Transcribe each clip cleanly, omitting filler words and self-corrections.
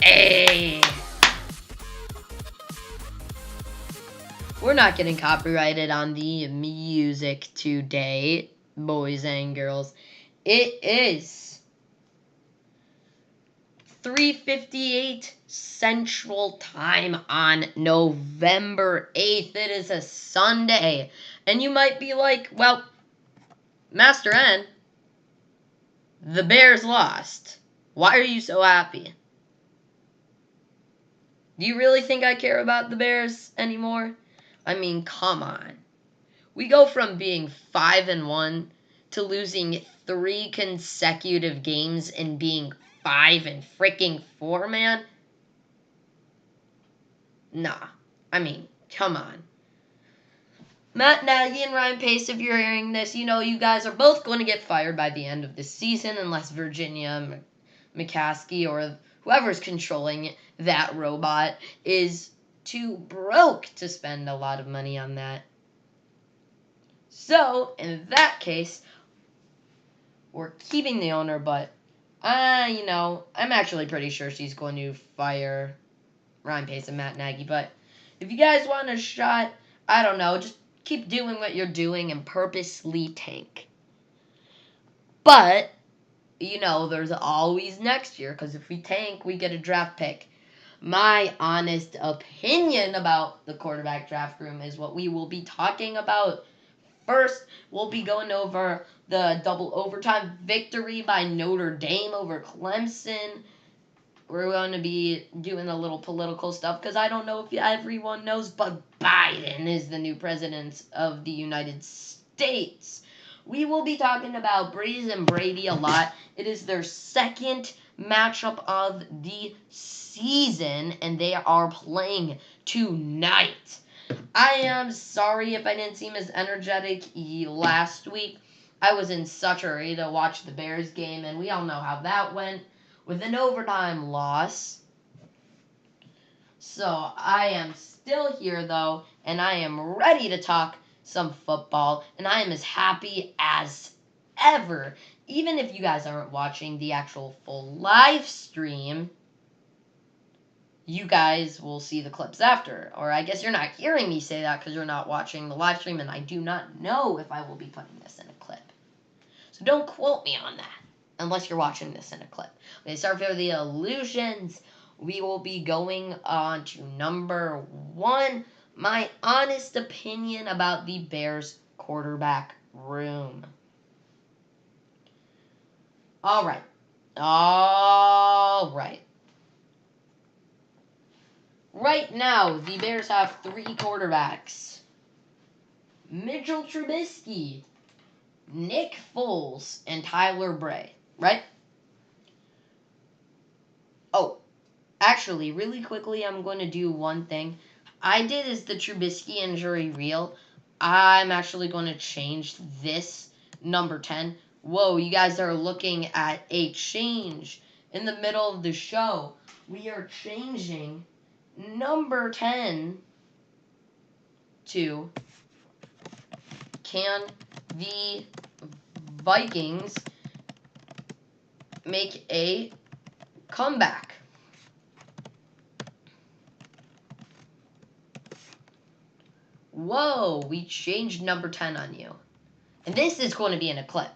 Hey! We're not getting copyrighted on the music today, boys and girls. It is 3:58 Central Time on November 8th. It is a Sunday. And you might be like, well, Master N, the Bears lost. Why are you so happy? Do you really think I care about the Bears anymore? I mean, come on. We go from being 5-1 to losing 3 consecutive games and being 5-4, man. Nah. I mean, come on. Matt Nagy and Ryan Pace, if you're hearing this, you know you guys are both going to get fired by the end of the season unless Virginia McCaskey or whoever's controlling that robot is too broke to spend a lot of money on that. So, in that case, we're keeping the owner, but, I'm actually pretty sure she's going to fire Ryan Pace and Matt Nagy. But if you guys want a shot, I don't know, just keep doing what you're doing and purposely tank. But, there's always next year, because if we tank, we get a draft pick. My honest opinion about the quarterback draft room is what we will be talking about. First, we'll be going over the double overtime victory by Notre Dame over Clemson. We're going to be doing a little political stuff because I don't know if everyone knows, but Biden is the new president of the United States. We will be talking about Breeze and Brady a lot. It is their second matchup of the season, and they are playing tonight. I am sorry if I didn't seem as energetic last week. I was in such a hurry to watch the Bears game, and we all know how that went with an overtime loss. So I am still here, though, and I am ready to talk some football, and I am as happy as ever. Even if you guys aren't watching the actual full live stream, you guys will see the clips after. Or I guess you're not hearing me say that because you're not watching the live stream, and I do not know if I will be putting this in a clip. So don't quote me on that unless you're watching this in a clip. Okay, sorry for the illusions. We will be going on to number 1, my honest opinion about the Bears quarterback room. All right. Right now, the Bears have 3 quarterbacks. Mitchell Trubisky, Nick Foles, and Tyler Bray, right? Oh, actually, really quickly, I'm going to do one thing. Is the Trubisky injury real? I'm actually going to change this number 10. Whoa, you guys are looking at a change in the middle of the show. We are changing number 10 to can the Vikings make a comeback? Whoa, we changed number 10 on you. And this is going to be in a clip.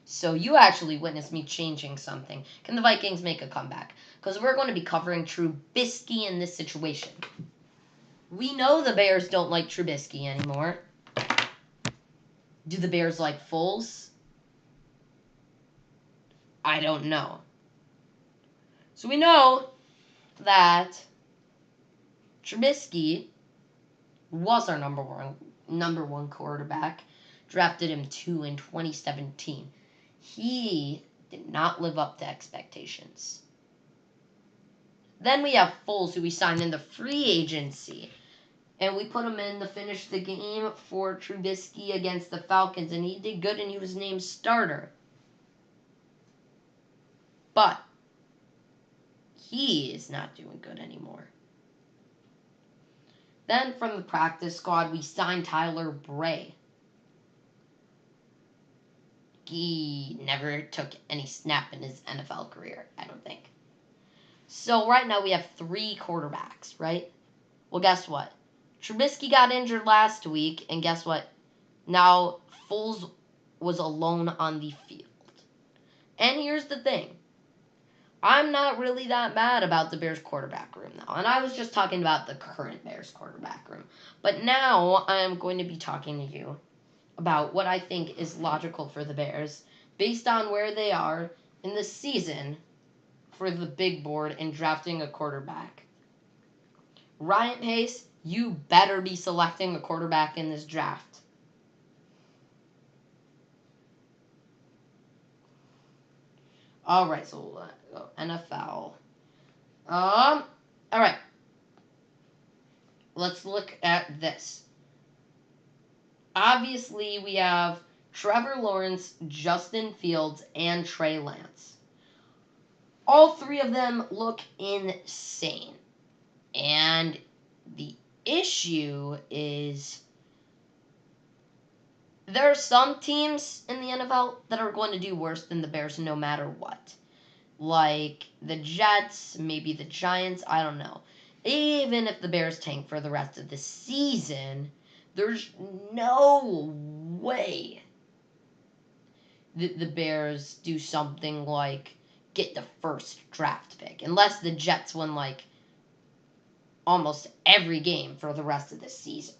So you actually witnessed me changing something. Can the Vikings make a comeback? Because we're going to be covering Trubisky in this situation. We know the Bears don't like Trubisky anymore. Do the Bears like Foles? I don't know. So we know that Trubisky was our number one quarterback. Drafted him 2 in 2017. He did not live up to expectations. Then we have Foles, who we signed in the free agency. And we put him in to finish the game for Trubisky against the Falcons. And he did good, and he was named starter. But he is not doing good anymore. Then from the practice squad, we signed Tyler Bray. He never took any snap in his NFL career, I don't think. So right now we have 3 quarterbacks, right? Well, guess what? Trubisky got injured last week, and guess what? Now Foles was alone on the field. And here's the thing. I'm not really that mad about the Bears quarterback room now. And I was just talking about the current Bears quarterback room. But now I'm going to be talking to you about what I think is logical for the Bears based on where they are in the season for the big board and drafting a quarterback. Ryan Pace, you better be selecting a quarterback in this draft. All right, so NFL. All right. Let's look at this. Obviously, we have Trevor Lawrence, Justin Fields, and Trey Lance. All 3 of them look insane. And the issue is there are some teams in the NFL that are going to do worse than the Bears no matter what. Like the Jets, maybe the Giants, I don't know. Even if the Bears tank for the rest of the season, there's no way that the Bears do something like get the first draft pick. Unless the Jets win like almost every game for the rest of the season.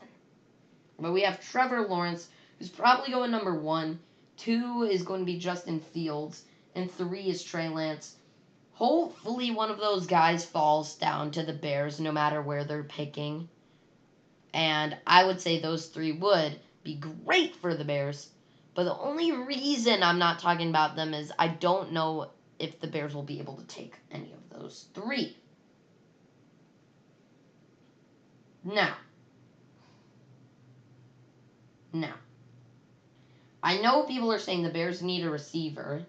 But we have Trevor Lawrence, who's probably going number 1. 2 is going to be Justin Fields. And 3 is Trey Lance. Hopefully one of those guys falls down to the Bears no matter where they're picking. And I would say those 3 would be great for the Bears. But the only reason I'm not talking about them is I don't know if the Bears will be able to take any of those 3. Now, I know people are saying the Bears need a receiver,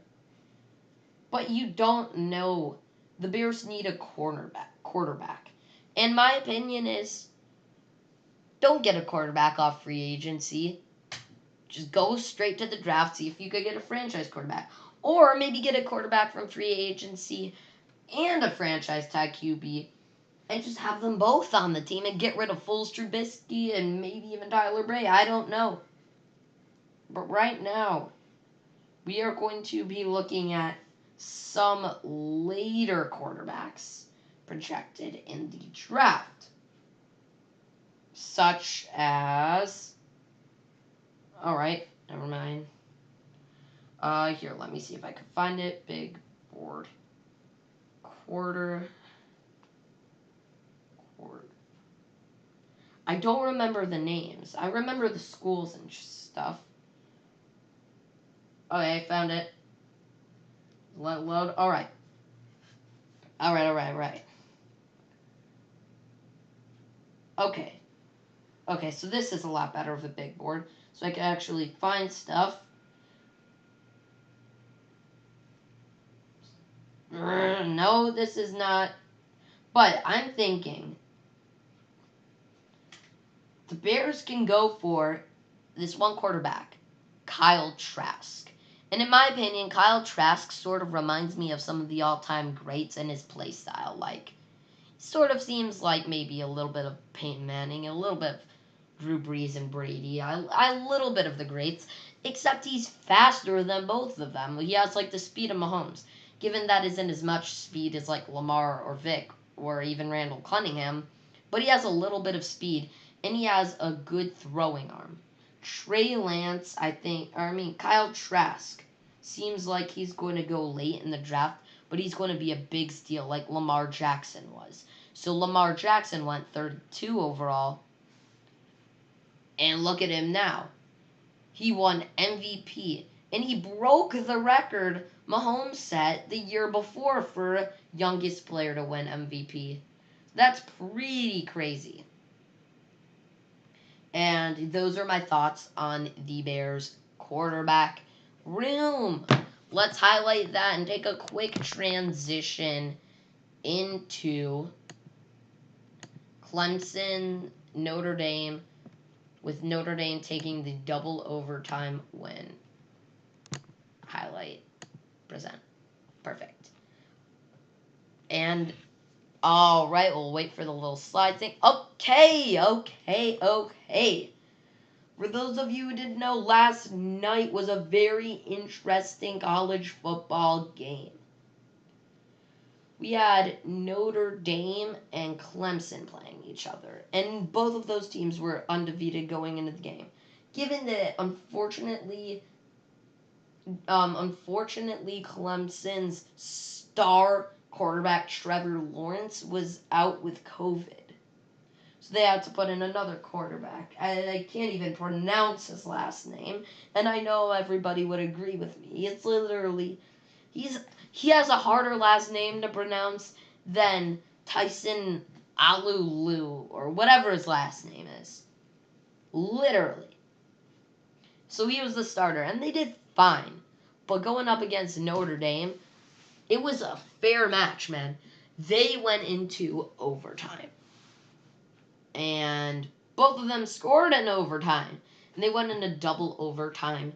but you don't know. The Bears need a quarterback. And my opinion is, don't get a quarterback off free agency. Just go straight to the draft, see if you could get a franchise quarterback. Or maybe get a quarterback from free agency and a franchise tag QB, and just have them both on the team and get rid of Foles, Trubisky, and maybe even Tyler Bray. I don't know. But right now, we are going to be looking at some later quarterbacks projected in the draft. Such as... Alright, never mind. Here, let me see if I can find it. Big board. Quarter. I don't remember the names. I remember the schools and stuff. Okay, I found it. Let load. Alright. Alright. Okay, so this is a lot better of a big board. So I can actually find stuff. No, this is not. But I'm thinking the Bears can go for this one quarterback, Kyle Trask. And in my opinion, Kyle Trask sort of reminds me of some of the all-time greats in his play style. Like, sort of seems like maybe a little bit of Peyton Manning, a little bit of Drew Brees and Brady, a little bit of the greats, except he's faster than both of them. He has, like, the speed of Mahomes. Given that isn't as much speed as, like, Lamar or Vic or even Randall Cunningham, but he has a little bit of speed, and he has a good throwing arm. Trey Lance, Kyle Trask seems like he's going to go late in the draft, but he's going to be a big steal like Lamar Jackson was. So Lamar Jackson went 32 overall, and look at him now. He won MVP, and he broke the record Mahomes set the year before for youngest player to win MVP. That's pretty crazy. And those are my thoughts on the Bears quarterback room. Let's highlight that and take a quick transition into Clemson, Notre Dame, with Notre Dame taking the double overtime win. Highlight, present. Perfect. And All right, we'll wait for the little slide thing. Okay. For those of you who didn't know, last night was a very interesting college football game. We had Notre Dame and Clemson playing each other, and both of those teams were undefeated going into the game. Given that, unfortunately, Clemson's star quarterback Trevor Lawrence was out with COVID. So they had to put in another quarterback. I can't even pronounce his last name, and I know everybody would agree with me. It's literally, he has a harder last name to pronounce than Tyson Alulu, or whatever his last name is. Literally. So he was the starter, and they did fine. But going up against Notre Dame, it was a fair match, man. They went into overtime. And both of them scored in overtime. And they went into double overtime.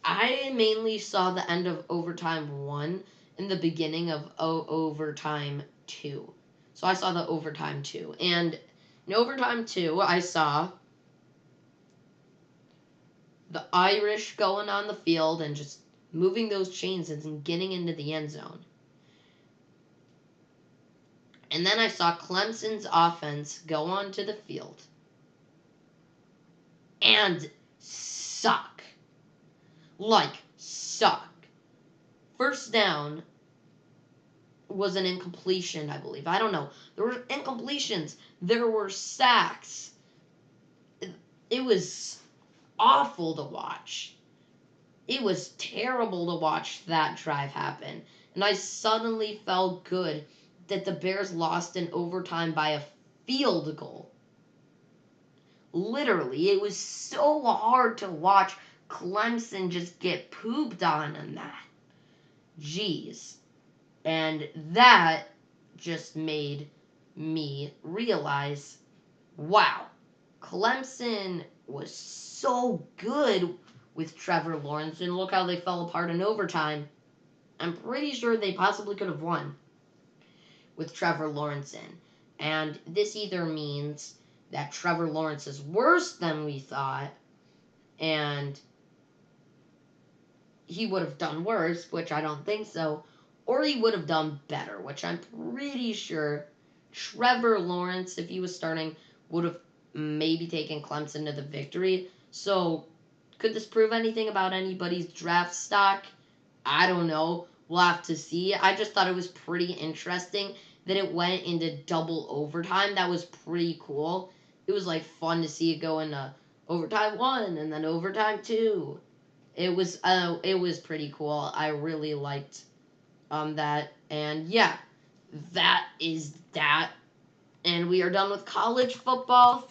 I mainly saw the end of overtime 1 and the beginning of overtime 2. So I saw the overtime 2. And in overtime 2, I saw the Irish going on the field and just moving those chains and getting into the end zone. And then I saw Clemson's offense go onto the field and suck. Suck. First down was an incompletion, I believe. I don't know. There were incompletions. There were sacks. It was awful to watch. It was terrible to watch that drive happen. And I suddenly felt good that the Bears lost in overtime by a field goal. Literally, it was so hard to watch Clemson just get pooped on in that. Jeez. And that just made me realize, wow, Clemson was so good with Trevor Lawrence, and look how they fell apart in overtime. I'm pretty sure they possibly could have won with Trevor Lawrence in. And this either means that Trevor Lawrence is worse than we thought, and he would have done worse, which I don't think so, or he would have done better, which I'm pretty sure Trevor Lawrence, if he was starting, would have maybe taken Clemson to the victory. So, could this prove anything about anybody's draft stock? I don't know. We'll have to see. I just thought it was pretty interesting that it went into double overtime. That was pretty cool. It was fun to see it go into overtime 1 and then overtime 2. It was pretty cool. I really liked that. And yeah, that is that. And we are done with college football.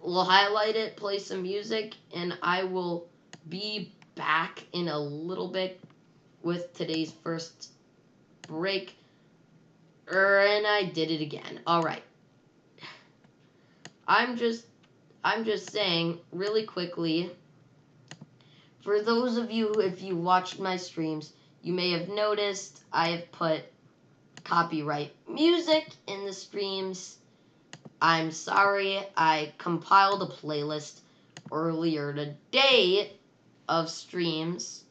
We'll highlight it, play some music, and I will be back in a little bit with today's first break. And I did it again. All right. I'm just saying really quickly, for those of you, if you watched my streams, you may have noticed I have put copyright music in the streams. I'm sorry. I compiled a playlist earlier today of streams,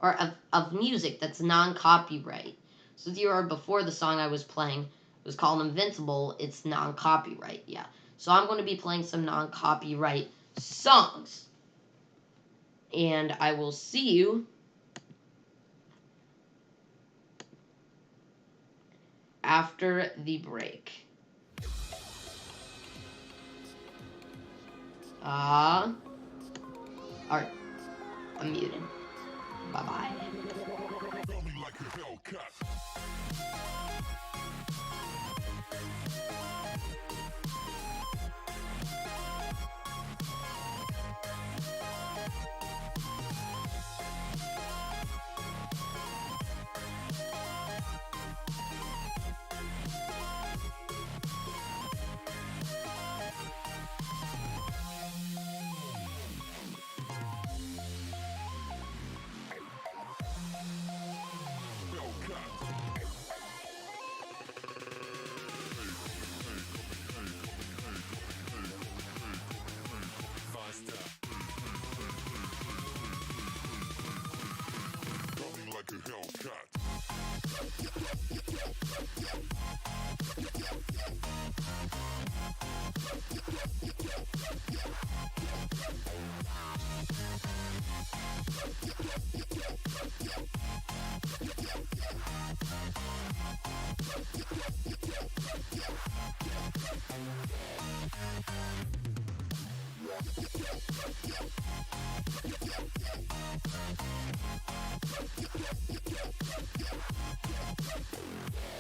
or of music that's non-copyright. So if you heard before, the song I was playing was called Invincible. It's non-copyright, yeah. So I'm going to be playing some non-copyright songs. And I will see you after the break. Alright. I'm muted. Bye-bye.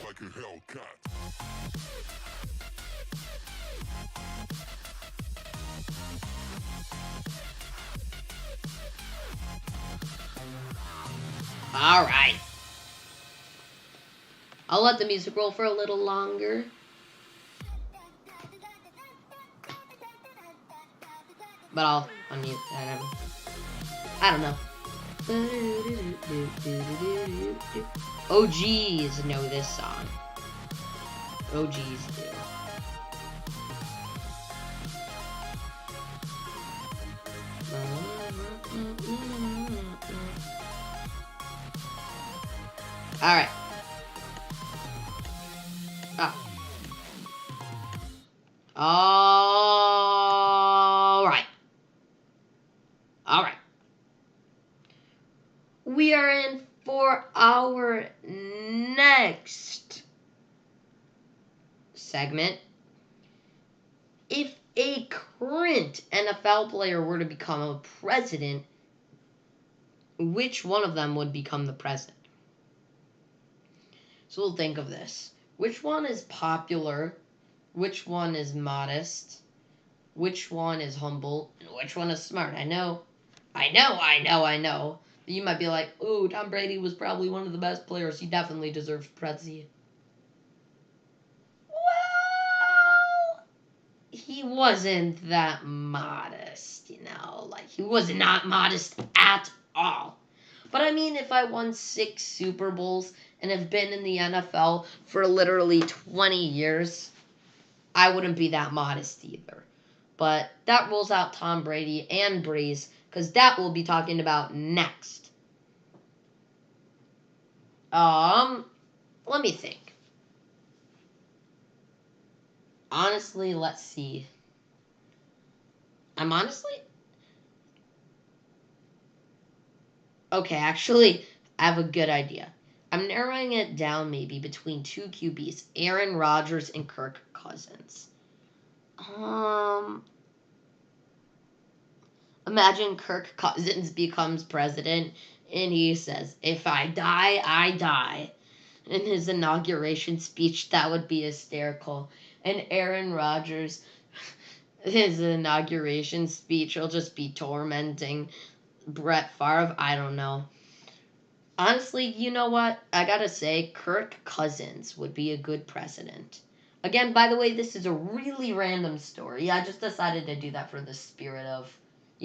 Like a Hellcat. All right. I'll let the music roll for a little longer. But I'll unmute that. I don't know. OGs know this song. OGs do. Alright. Alright. Alright. We are in for our next segment. If a current NFL player were to become a president, which one of them would become the president? So we'll think of this. Which one is popular? Which one is modest? Which one is humble? And which one is smart? I know. You might be like, ooh, Tom Brady was probably one of the best players. He definitely deserves prezi. Well, he wasn't that modest, Like, he was not modest at all. But I mean, if I won 6 Super Bowls and have been in the NFL for literally 20 years, I wouldn't be that modest either. But that rules out Tom Brady and Breeze, because that we'll be talking about next. Let me think. Honestly, let's see. Okay, actually, I have a good idea. I'm narrowing it down maybe between 2 QBs, Aaron Rodgers and Kirk Cousins. Imagine Kirk Cousins becomes president and he says, "If I die, I die." In his inauguration speech, that would be hysterical. And Aaron Rodgers, his inauguration speech will just be tormenting Brett Favre. I don't know. Honestly, you know what? I gotta say, Kirk Cousins would be a good president. Again, by the way, this is a really random story. I just decided to do that for the spirit of,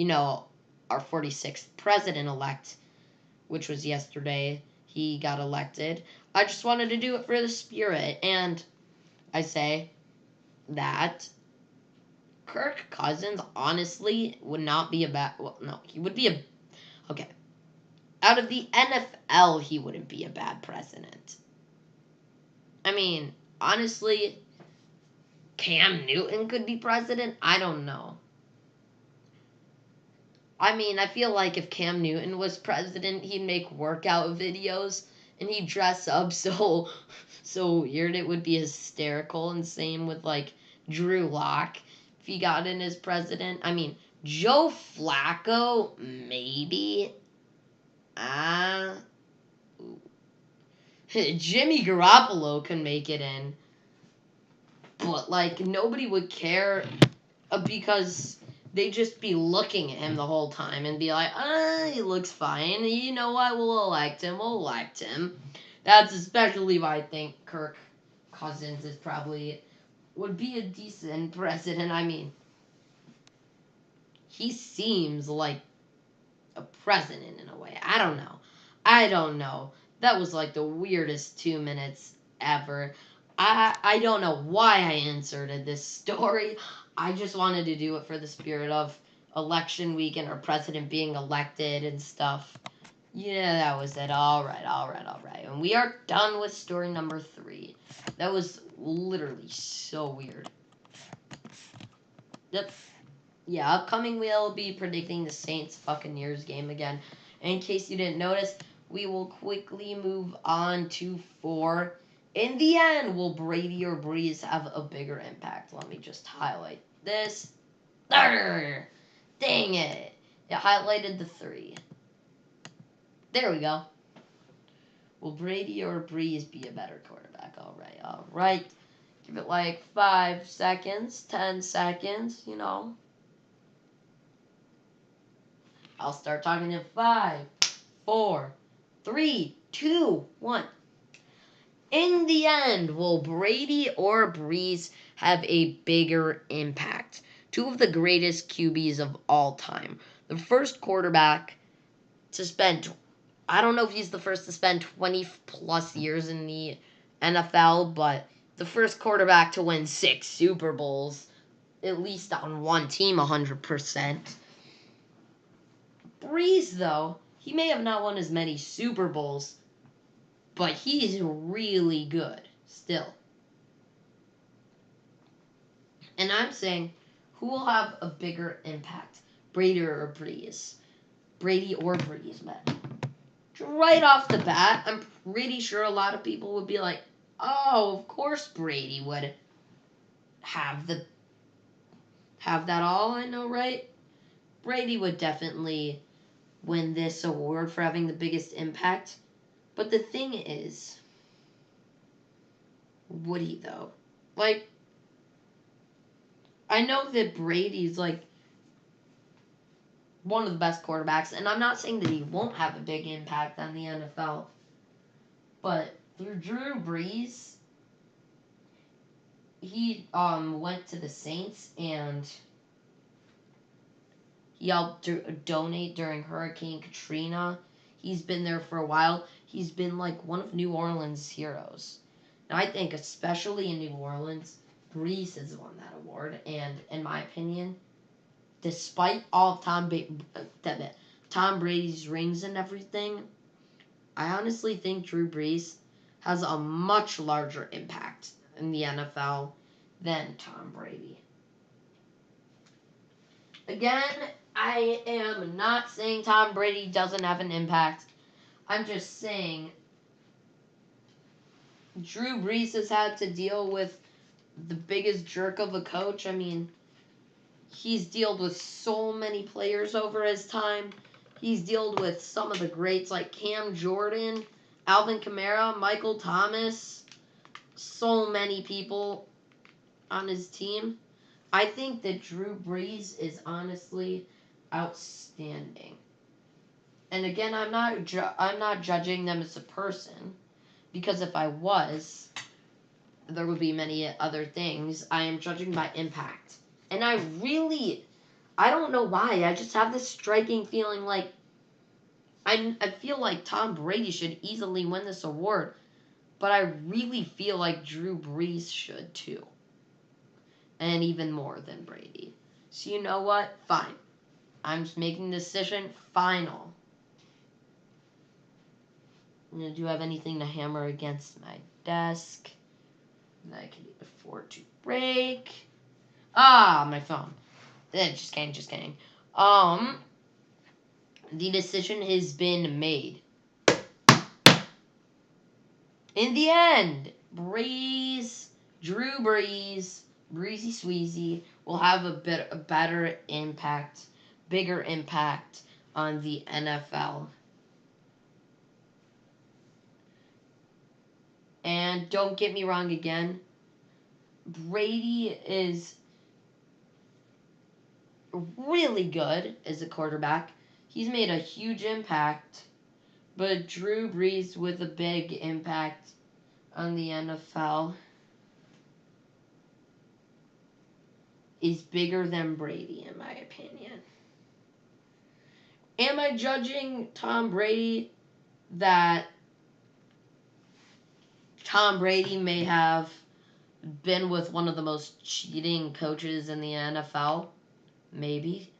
our 46th president-elect, which was yesterday. He got elected. I just wanted to do it for the spirit. And I say that Kirk Cousins, honestly, would not be a bad... Well, no, he would be a... Okay. Out of the NFL, he wouldn't be a bad president. I mean, honestly, Cam Newton could be president? I don't know. I mean, I feel like if Cam Newton was president, he'd make workout videos and he'd dress up so weird it would be hysterical. And same with like Drew Lock if he got in as president. I mean, Joe Flacco, maybe. Jimmy Garoppolo can make it in. But like nobody would care because they'd just be looking at him the whole time and be like, he looks fine. You know what? We'll elect him. That's especially why I think Kirk Cousins would be a decent president. I mean, he seems like a president in a way. I don't know. That was like the weirdest 2 minutes ever. I don't know why I inserted this story. I just wanted to do it for the spirit of election week and our president being elected and stuff. Yeah, that was it. All right. And we are done with story number 3. That was literally so weird. Yep. Yeah, upcoming we'll be predicting the Saints Buccaneers game again. In case you didn't notice, we will quickly move on to 4. In the end, will Brady or Breeze have a bigger impact? Let me just highlight this. Dang it. It highlighted the 3. There we go. Will Brady or Breeze be a better quarterback? All right. Give it like 5 seconds, 10 seconds, you know. I'll start talking in 5, 4, 3, 2, 1. In the end, will Brady or Breeze have a bigger impact? 2 of the greatest QBs of all time. The first quarterback to spend, I don't know if he's the first to spend 20 plus years in the NFL, but the first quarterback to win 6 Super Bowls, at least on one team, 100%. Breeze, though, he may have not won as many Super Bowls, but he's really good still. And I'm saying, who will have a bigger impact, Brady or Breeze? Brady or Breeze, man. Right off the bat, I'm pretty sure a lot of people would be like, oh, of course Brady would have that all. I know, right? Brady would definitely win this award for having the biggest impact. But the thing is, would he though? Like, I know that Brady's like one of the best quarterbacks, and I'm not saying that he won't have a big impact on the NFL. But through Drew Brees, he went to the Saints and he helped donate during Hurricane Katrina. He's been there for a while. He's been like one of New Orleans' heroes. And I think especially in New Orleans, Brees has won that award. And in my opinion, despite all of Tom Brady's rings and everything, I honestly think Drew Brees has a much larger impact in the NFL than Tom Brady. Again, I am not saying Tom Brady doesn't have an impact. I'm just saying Drew Brees has had to deal with the biggest jerk of a coach. I mean, he's dealt with so many players over his time. He's dealt with some of the greats like Cam Jordan, Alvin Kamara, Michael Thomas, so many people on his team. I think that Drew Brees is honestly outstanding. And again, I'm not judging them as a person, because if I was, there would be many other things. I am judging by impact. And I don't know why, I just have this striking feeling like I feel like Tom Brady should easily win this award, but I really feel like Drew Brees should too. And even more than Brady. So you know what? Fine. I'm just making the decision final. Do you have anything to hammer against my desk that I can afford to break? My phone. Just kidding. The decision has been made. In the end, Drew Brees, Breezy Sweezy will have a better impact, bigger impact on the NFL. And don't get me wrong again, Brady is really good as a quarterback. He's made a huge impact, but Drew Brees with a big impact on the NFL is bigger than Brady, in my opinion. Am I judging Tom Brady that Tom Brady may have been with one of the most cheating coaches in the NFL? Maybe.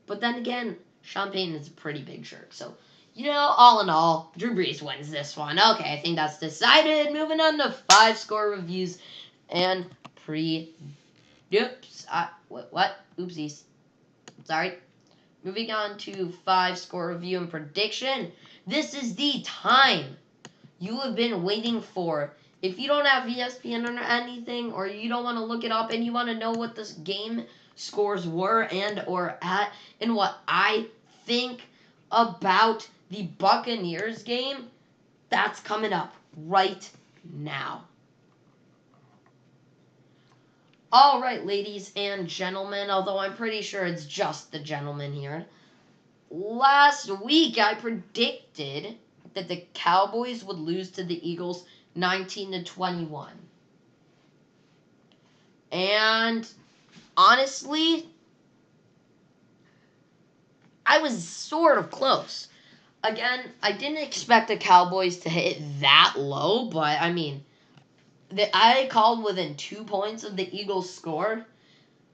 But then again, Sean Payton is a pretty big jerk. So, all in all, Drew Brees wins this one. Okay, I think that's decided. Moving on to 5 score reviews and predictions. Oops. What? Oopsies. Sorry. Moving on to 5 score review and prediction. This is the time you have been waiting for. If you don't have ESPN or anything, or you don't want to look it up and you want to know what this game scores were and or at, and what I think about the Buccaneers game, that's coming up right now. All right, ladies and gentlemen, although I'm pretty sure it's just the gentlemen here. Last week, I predicted that the Cowboys would lose to the Eagles 19-21. And honestly, I was sort of close. Again, I didn't expect the Cowboys to hit that low, but I mean, I called within 2 points of the Eagles' score,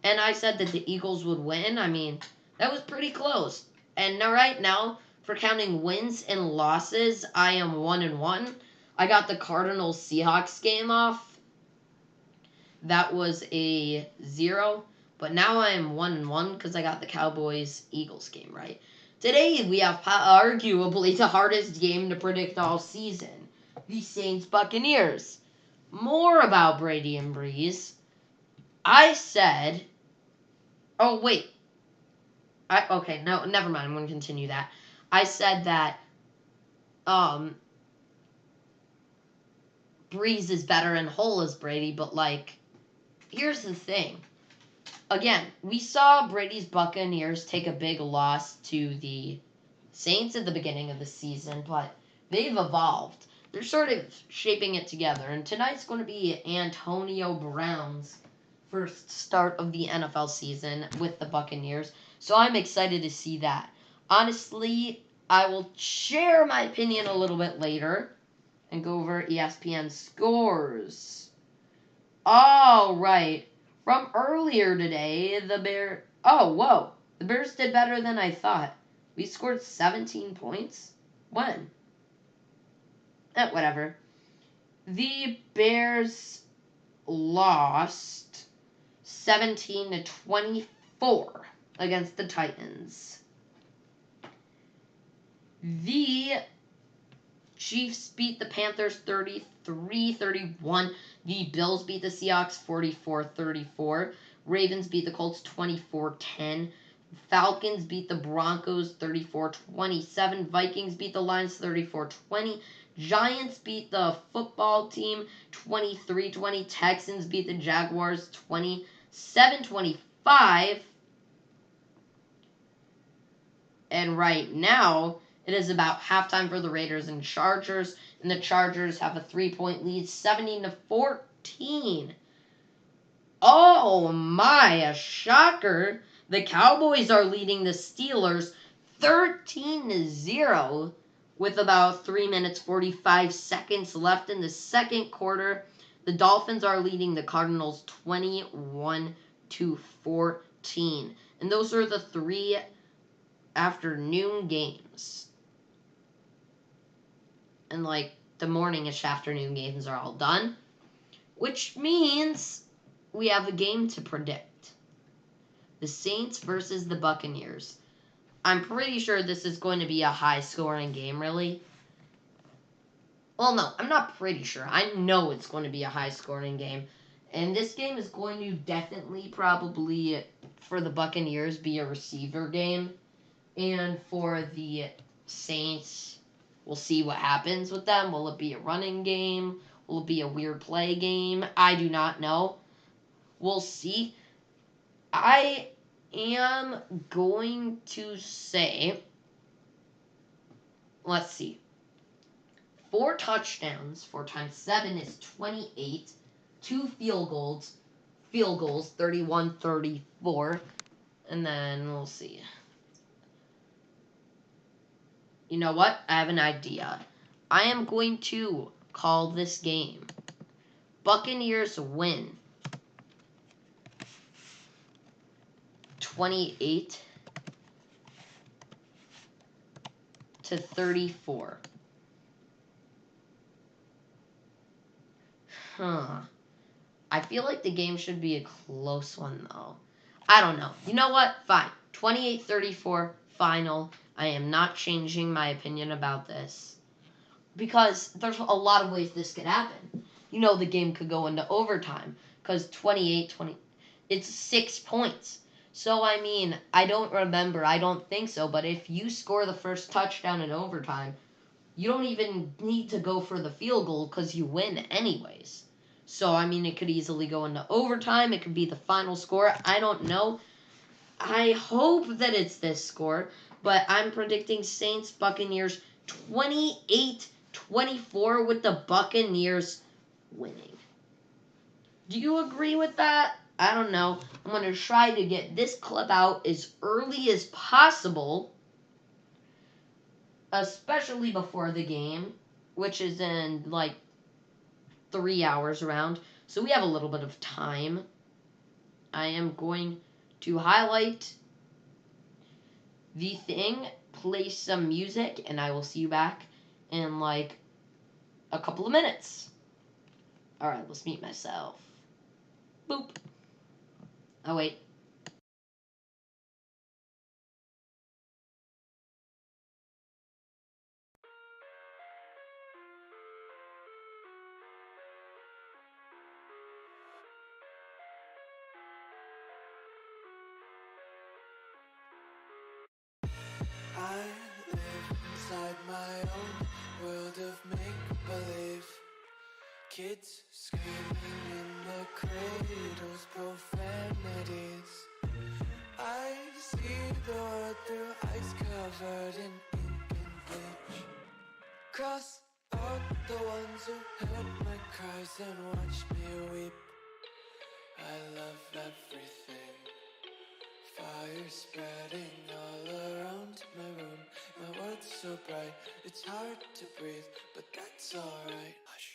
and I said that the Eagles would win. I mean, that was pretty close. And right now, for counting wins and losses, I am 1-1. I got the Cardinals-Seahawks game off. That was a 0. But now I am 1-1 because I got the Cowboys-Eagles game right. Today, we have arguably the hardest game to predict all season. The Saints-Buccaneers. More about Brady and Breeze. I said... Oh, wait. Okay, no, never mind. I'm going to continue that. I said that Breeze is better and whole as Brady, but, like, here's the thing. Again, we saw Brady's Buccaneers take a big loss to the Saints at the beginning of the season, but they've evolved. They're sort of shaping it together, and tonight's going to be Antonio Brown's first start of the NFL season with the Buccaneers, so I'm excited to see that. Honestly, I will share my opinion a little bit later and go over ESPN scores. All right. From earlier today, the Bears... Oh, whoa. The Bears did better than I thought. We scored 17 points? When? Whatever. The Bears lost 17-24 against the Titans. The Chiefs beat the Panthers 33-31. The Bills beat the Seahawks 44-34. Ravens beat the Colts 24-10. Falcons beat the Broncos 34-27. Vikings beat the Lions 34-20. Giants beat the football team 23-20. Texans beat the Jaguars 27-25. And right now, it is about halftime for the Raiders and Chargers, and the Chargers have a 3-point lead, 17-14. Oh my, a shocker. The Cowboys are leading the Steelers 13-0 with about 3 minutes 45 seconds left in the second quarter. The Dolphins are leading the Cardinals 21-14. And those are the 3 afternoon games. And, like, the morning-ish afternoon games are all done. Which means we have a game to predict. The Saints versus the Buccaneers. I'm pretty sure this is going to be a high-scoring game, really. Well, no, I'm not pretty sure. I know it's going to be a high-scoring game. And this game is going to definitely, probably, for the Buccaneers, be a receiver game. And for the Saints, we'll see what happens with them. Will it be a running game? Will it be a weird play game? I do not know. We'll see. I am going to say, let's see. 4 touchdowns, 4 times 7 is 28. 2 field goals, 31-34. And then, we'll see. You know what? I have an idea. I am going to call this game Buccaneers win 28-34. I feel like the game should be a close one, though. I don't know. You know what? Fine. 28-34 final. I am not changing my opinion about this. Because there's a lot of ways this could happen. You know, the game could go into overtime. Because 28-20, it's 6 points. So, I mean, I don't remember. I don't think so. But if you score the first touchdown in overtime, you don't even need to go for the field goal because you win anyways. So, I mean, it could easily go into overtime. It could be the final score. I don't know. I hope that it's this score, but I'm predicting Saints-Buccaneers 28-24 with the Buccaneers winning. Do you agree with that? I don't know. I'm going to try to get this clip out as early as possible, especially before the game, which is in like 3 hours around. So we have a little bit of time. I am going to highlight the thing, play some music, and I will see you back in like a couple of minutes. Alright, let's mute myself. Boop. Oh, wait. I live inside my own world of make-believe. Kids screaming in the cradles, profanities. I see the world through ice covered in ink and bleach. Cross out the ones who heard my cries and watched me weep. I love everything. Fire spreading all around my room. My world's so bright, it's hard to breathe, but that's alright. Hush.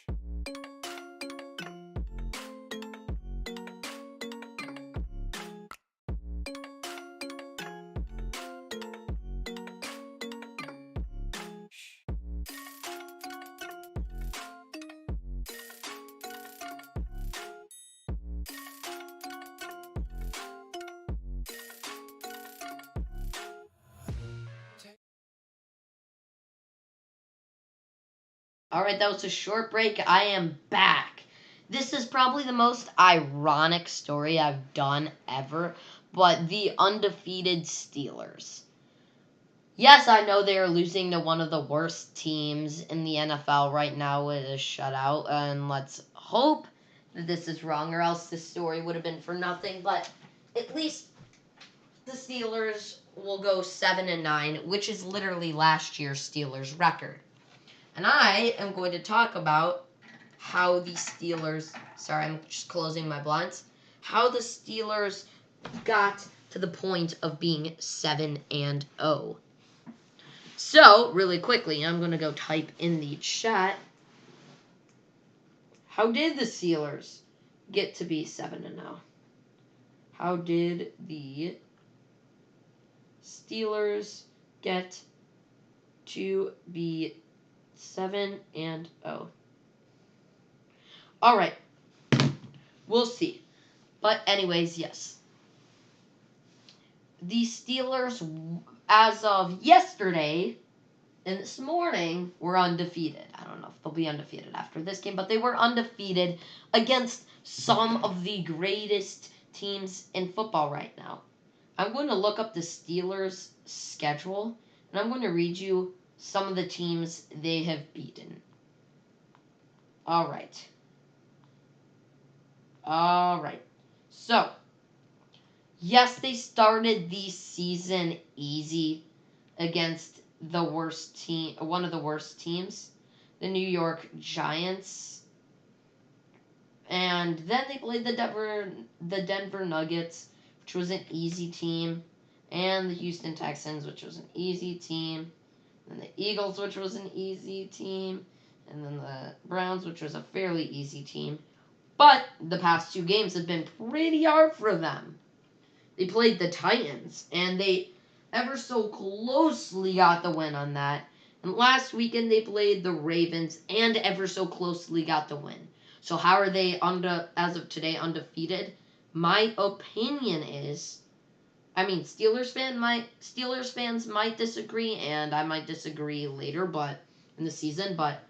Alright, that was a short break. I am back. This is probably the most ironic story I've done ever, but the undefeated Steelers. Yes, I know they are losing to one of the worst teams in the NFL right now with a shutout, and let's hope that this is wrong, or else this story would have been for nothing, but at least the Steelers will go 7-9, which is literally last year's Steelers record. And I am going to talk about how the Steelers, sorry, I'm just closing my blinds, how the Steelers got to the point of being 7-0. So, really quickly, I'm going to go type in the chat, how did the Steelers get to be 7-0? How did the Steelers get to be 7-0? Alright. We'll see. But anyways, yes. The Steelers, as of yesterday and this morning, were undefeated. I don't know if they'll be undefeated after this game, but they were undefeated against some of the greatest teams in football right now. I'm going to look up the Steelers' schedule, and I'm going to read you some of the teams they have beaten. Alright. So, yes, they started the season easy against the worst team, one of the worst teams, the New York Giants. And then they played the Denver Nuggets, which was an easy team, and the Houston Texans, which was an easy team, and the Eagles, which was an easy team, and then the Browns, which was a fairly easy team. But the past 2 games have been pretty hard for them. They played the Titans, and they ever so closely got the win on that. And last weekend they played the Ravens, and ever so closely got the win. So how are they as of today undefeated? My opinion is, Steelers fans might disagree, and I might disagree later, but in the season, but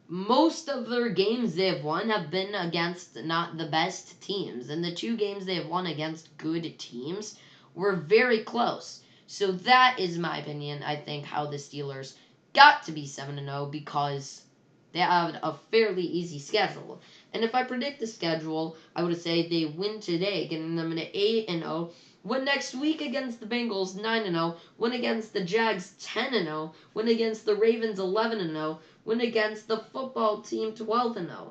most of their games they have won have been against not the best teams, and the 2 games they have won against good teams were very close. So that is my opinion. I think how the Steelers got to be 7-0 because they have a fairly easy schedule. And if I predict the schedule, I would say they win today, getting them an 8-0. Win next week against the Bengals 9-0. Win against the Jags 10-0. Win against the Ravens 11-0. Win against the football team 12-0.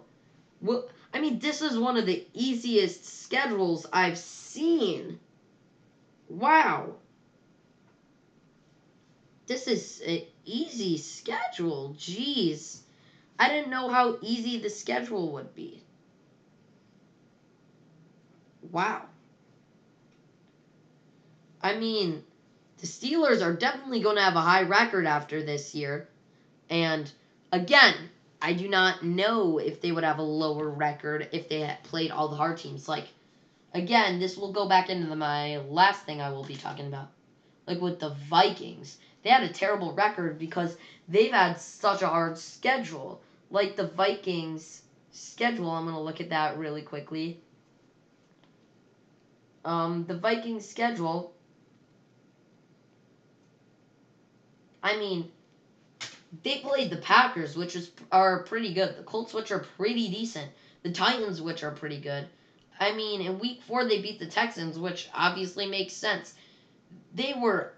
Well, this is one of the easiest schedules I've seen. Wow. This is an easy schedule. Jeez. I didn't know how easy the schedule would be. Wow. The Steelers are definitely going to have a high record after this year. And again, I do not know if they would have a lower record if they had played all the hard teams. Again, this will go back into my last thing I will be talking about. With the Vikings, they had a terrible record because they've had such a hard schedule. The Vikings schedule, I'm going to look at that really quickly. The Vikings schedule, they played the Packers, which are pretty good. The Colts, which are pretty decent. The Titans, which are pretty good. In week 4, they beat the Texans, which obviously makes sense. They were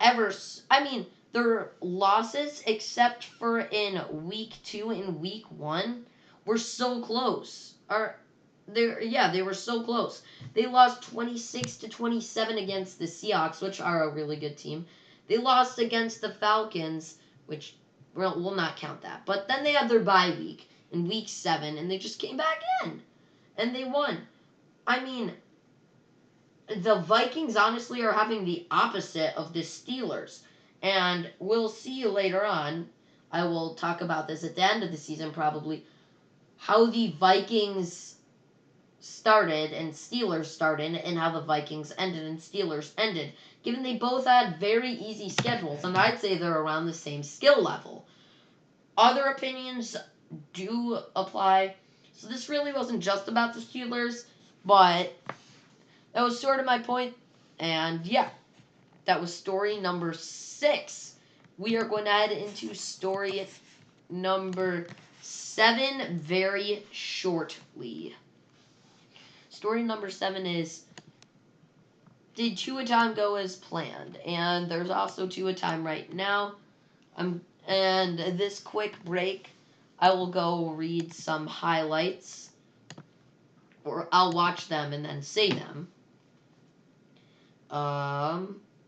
their losses, except for in week 2 and week 1, were so close. They were so close. They lost 26-27 against the Seahawks, which are a really good team. They lost against the Falcons, which we'll not count that. But then they had their bye week in week 7, and they just came back in, and they won. The Vikings honestly are having the opposite of the Steelers. And we'll see later on, I will talk about this at the end of the season probably, how the Vikings started and Steelers started, and how the Vikings ended and Steelers ended, given they both had very easy schedules, and I'd say they're around the same skill level. Other opinions do apply, so this really wasn't just about the Steelers, but that was sort of my point, and yeah, that was story number 6. We are going to head into story number 7 very shortly. Story number 7 is, did Tua time go as planned? And there's also Tua time right now. And this quick break, I will go read some highlights, or I'll watch them and then say them.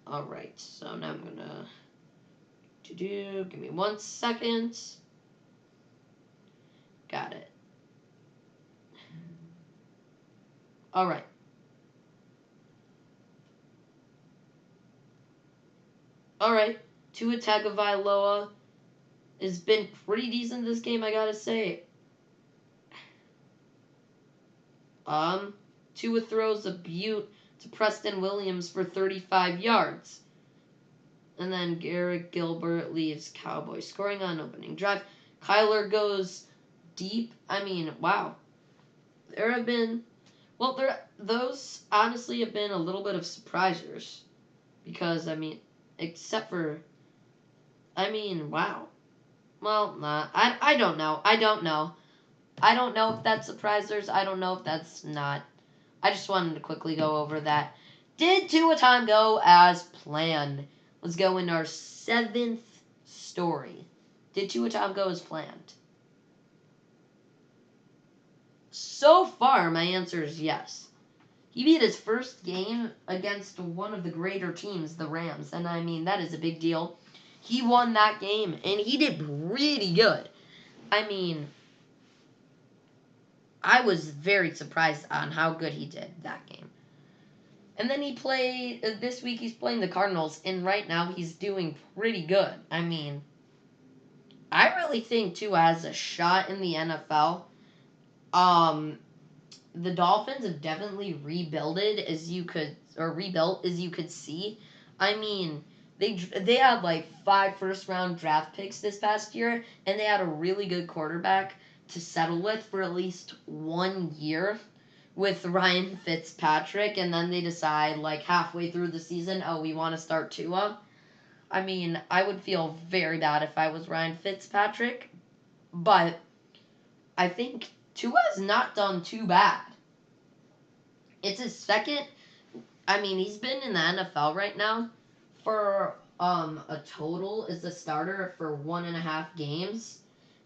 Alright, so now I'm gonna give me 1 second. Got it. Alright. Alright, Tua Tagovailoa has been pretty decent this game, I gotta say. Tua throws a beaut to Preston Williams for 35 yards. And then Garrett Gilbert leaves Cowboys scoring on opening drive. Kyler goes deep. Wow. Those honestly have been a little bit of surprisers. Because, except for, wow. Well, nah, I don't know. I don't know if that's surprisers. I don't know if that's not. I just wanted to quickly go over that. Did Tua time go as planned? Let's go in our 7th story. Did Tua time go as planned? So far, my answer is yes. He beat his first game against one of the greater teams, the Rams, and that is a big deal. He won that game, and he did pretty good. I was very surprised on how good he did that game. And then this week he's playing the Cardinals, and right now he's doing pretty good. I really think Tua has a shot in the NFL. the Dolphins have definitely rebuilt, as you could see. I mean, they had like 5 first-round draft picks this past year, and they had a really good quarterback to settle with for at least 1 year with Ryan Fitzpatrick, and then they decide like halfway through the season, oh, we want to start Tua. I mean, I would feel very bad if I was Ryan Fitzpatrick, but I think Tua's not done too bad. It's his second. I mean, he's been in the NFL right now for a total as a starter for 1.5 games,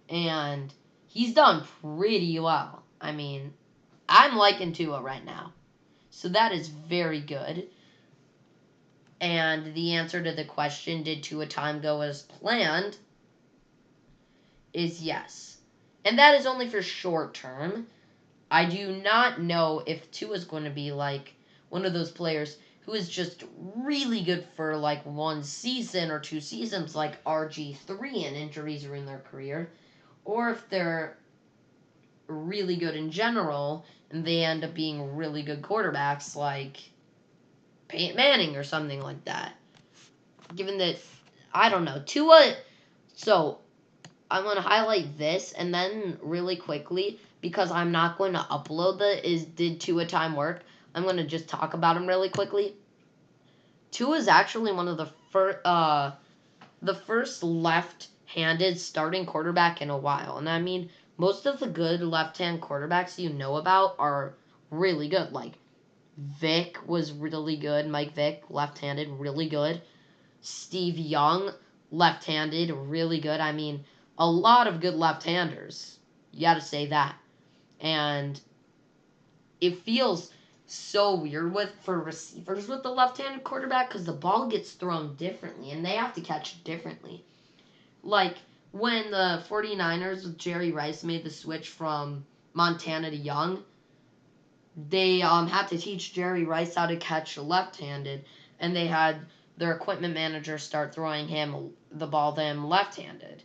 and he's done pretty well. I mean, I'm liking Tua right now, so that is very good. And the answer to the question, did Tua time go as planned, is yes. And that is only for short term. I do not know if Tua is going to be like one of those players who is just really good for like 1 season or 2 seasons, like RG3, and injuries ruin their career, or if they're really good in general and they end up being really good quarterbacks like Peyton Manning or something like that. Given that, I don't know, Tua. So I'm going to highlight this, and then really quickly, because I'm not going to upload did Tua time work, I'm going to just talk about him really quickly. Tua is actually one of the first left-handed starting quarterback in a while. And I mean, most of the good left-hand quarterbacks you know about are really good. Like, Vic was really good. Mike Vick, left-handed, really good. Steve Young, left-handed, really good. I mean, a lot of good left-handers. You got to say that. And it feels so weird for receivers with the left-handed quarterback because the ball gets thrown differently and they have to catch it differently. Like when the 49ers with Jerry Rice made the switch from Montana to Young, they had to teach Jerry Rice how to catch left-handed, and they had their equipment manager start throwing him the ball them left-handed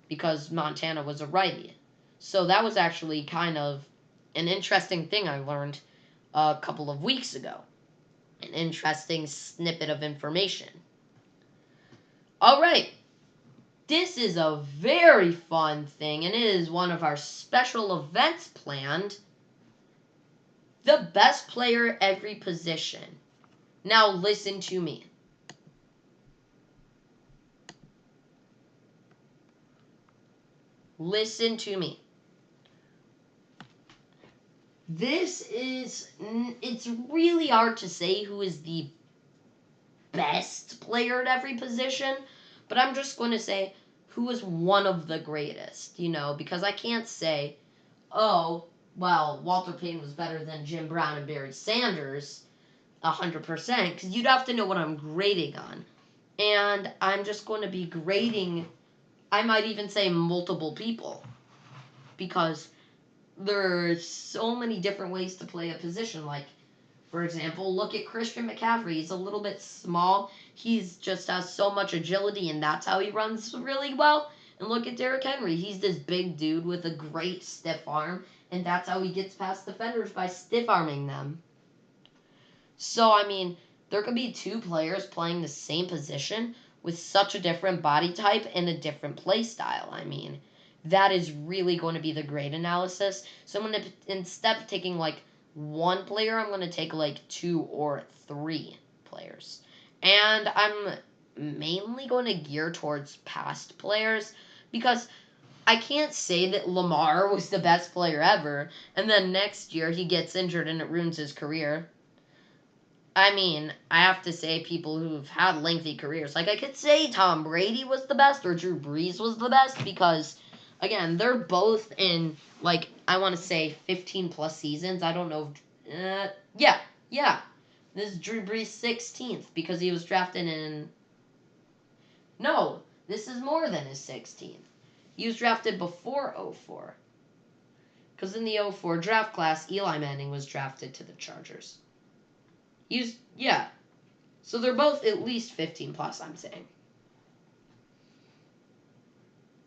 because Montana was a righty. So that was actually kind of an interesting thing I learned a couple of weeks ago. An interesting snippet of information. All right. This is a very fun thing, and it is one of our special events planned. The best player at every position. Now listen to me. Listen to me. It's really hard to say who is the best player at every position, but I'm just going to say who is one of the greatest, because I can't say, oh, well, Walter Payton was better than Jim Brown and Barry Sanders 100%, because you'd have to know what I'm grading on. And I'm just going to be grading, I might even say multiple people, because there's so many different ways to play a position. Like, for example, look at Christian McCaffrey. He's a little bit small. He's just has so much agility, and that's how he runs really well. And look at Derrick Henry. He's this big dude with a great stiff arm, and that's how he gets past defenders, by stiff-arming them. So, I mean, there could be 2 players playing the same position with such a different body type and a different play style. I mean, that is really going to be the grade analysis. So I'm going to, instead of taking like 1 player, I'm going to take like 2 or 3 players. And I'm mainly going to gear towards past players, because I can't say that Lamar was the best player ever, and then next year he gets injured and it ruins his career. I mean, I have to say people who've had lengthy careers. Like, I could say Tom Brady was the best or Drew Brees was the best because, again, they're both in, like, I want to say 15-plus seasons. I don't know. Yeah. This is Drew Brees' 16th because he was drafted in... No, this is more than his 16th. He was drafted before 04. Because in the 04 draft class, Eli Manning was drafted to the Chargers. So they're both at least 15 plus, I'm saying.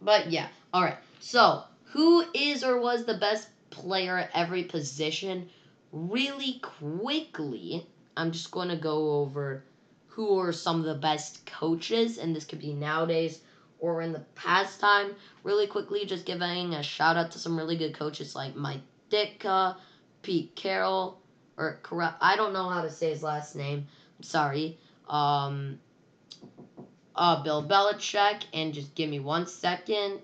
But yeah, alright. So, who is or was the best player at every position. Really quickly, I'm just going to go over who are some of the best coaches, and this could be nowadays or in the past time. Really quickly, just giving a shout out to some really good coaches like Mike Ditka, Pete Carroll, or I don't know how to say his last name. I'm sorry. Bill Belichick, and just give me 1 second.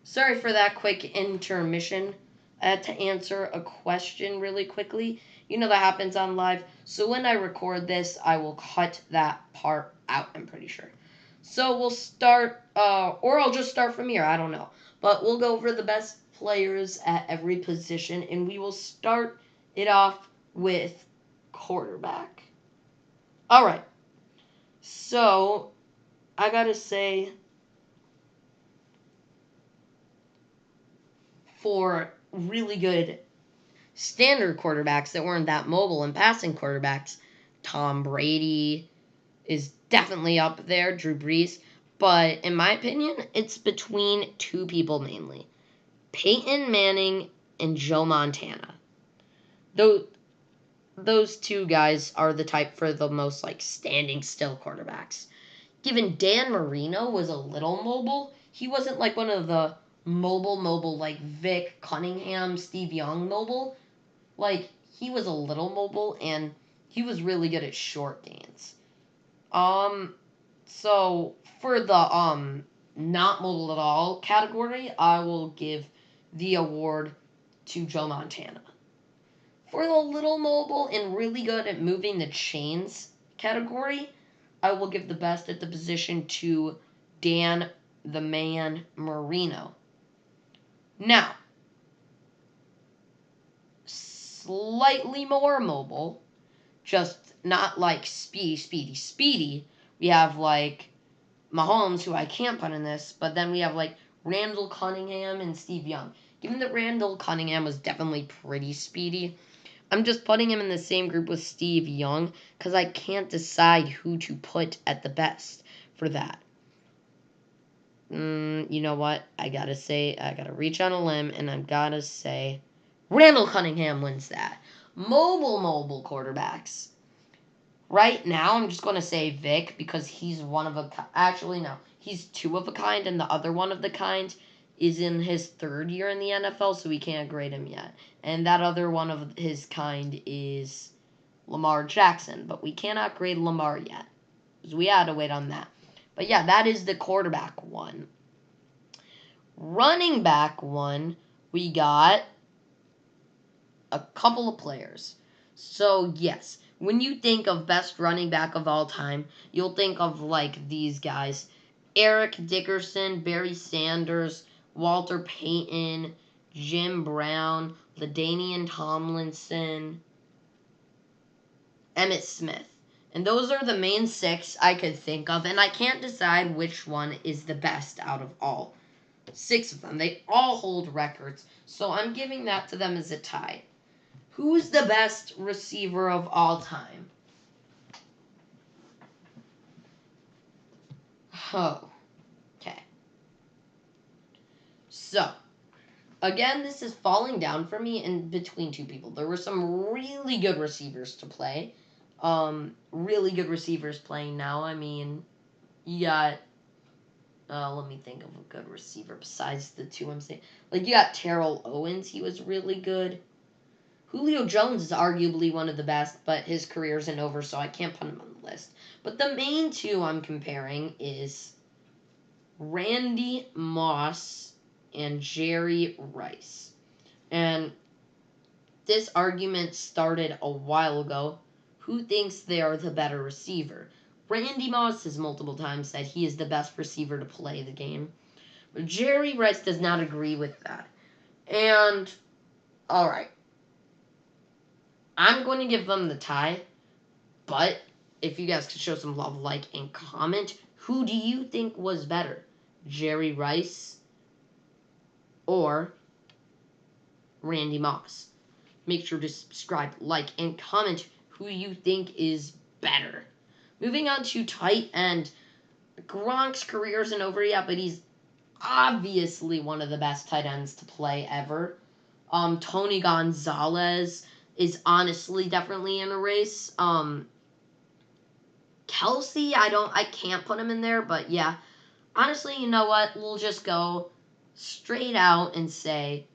Sorry for that quick intermission. I had to answer a question really quickly. You know that happens on live. So when I record this, I will cut that part out, I'm pretty sure. So we'll start, or I'll just start from here. I don't know. But we'll go over the best players at every position, and we will start it off with quarterback. All right. So I got to say, for really good standard quarterbacks that weren't that mobile and passing quarterbacks, Tom Brady is definitely up there, Drew Brees. But in my opinion, it's between two people mainly, Peyton Manning and Joe Montana. Those two guys are the type for the most like standing still quarterbacks. Given Dan Marino was a little mobile, he wasn't like one of the mobile like Vic Cunningham, Steve Young mobile. Like, he was a little mobile, and he was really good at short gains. So, for the, not mobile at all category, I will give the award to Joe Montana. For the little mobile and really good at moving the chains category, I will give the best at the position to Dan the Man Marino. Now, slightly more mobile, just not like speedy. We have like Mahomes, who I can't put in this, but then we have like Randall Cunningham and Steve Young. Given that Randall Cunningham was definitely pretty speedy, I'm just putting him in the same group with Steve Young because I can't decide who to put at the best for that. You know what? I gotta reach on a limb, and I've gotta say Randall Cunningham wins that. Mobile quarterbacks. Right now, I'm just going to say Vic because he's one of a... Actually, no. He's two of a kind, and the other one of the kind is in his third year in the NFL, so we can't grade him yet. And that other one of his kind is Lamar Jackson, but we cannot grade Lamar yet, because we had to wait on that. But yeah, that is the quarterback one. Running back one, we got a couple of players. So, yes, when you think of best running back of all time, you'll think of, like, these guys. Eric Dickerson, Barry Sanders, Walter Payton, Jim Brown, LaDainian Tomlinson, Emmitt Smith. And those are the main 6 I could think of, and I can't decide which one is the best out of all 6 of them. They all hold records, so I'm giving that to them as a tie. Who's the best receiver of all time? Oh, okay. So, again, this is falling down for me in between two people. There were some really good receivers to play. Really good receivers playing now. I mean, you got... let me think of a good receiver besides the two I'm saying. Like, you got Terrell Owens. He was really good. Julio Jones is arguably one of the best, but his career isn't over, so I can't put him on the list. But the main two I'm comparing is Randy Moss and Jerry Rice. And this argument started a while ago. Who thinks they are the better receiver? Randy Moss has multiple times said he is the best receiver to play the game. But Jerry Rice does not agree with that. And, alright. I'm going to give them the tie. But, if you guys could show some love, like, and comment, who do you think was better? Jerry Rice or Randy Moss? Make sure to subscribe, like, and comment who you think is better. Moving on to tight end. Gronk's career isn't over yet, but he's obviously one of the best tight ends to play ever. Tony Gonzalez is honestly definitely in a race. Kelsey, I can't put him in there, but yeah. Honestly, you know what? We'll just go straight out and say...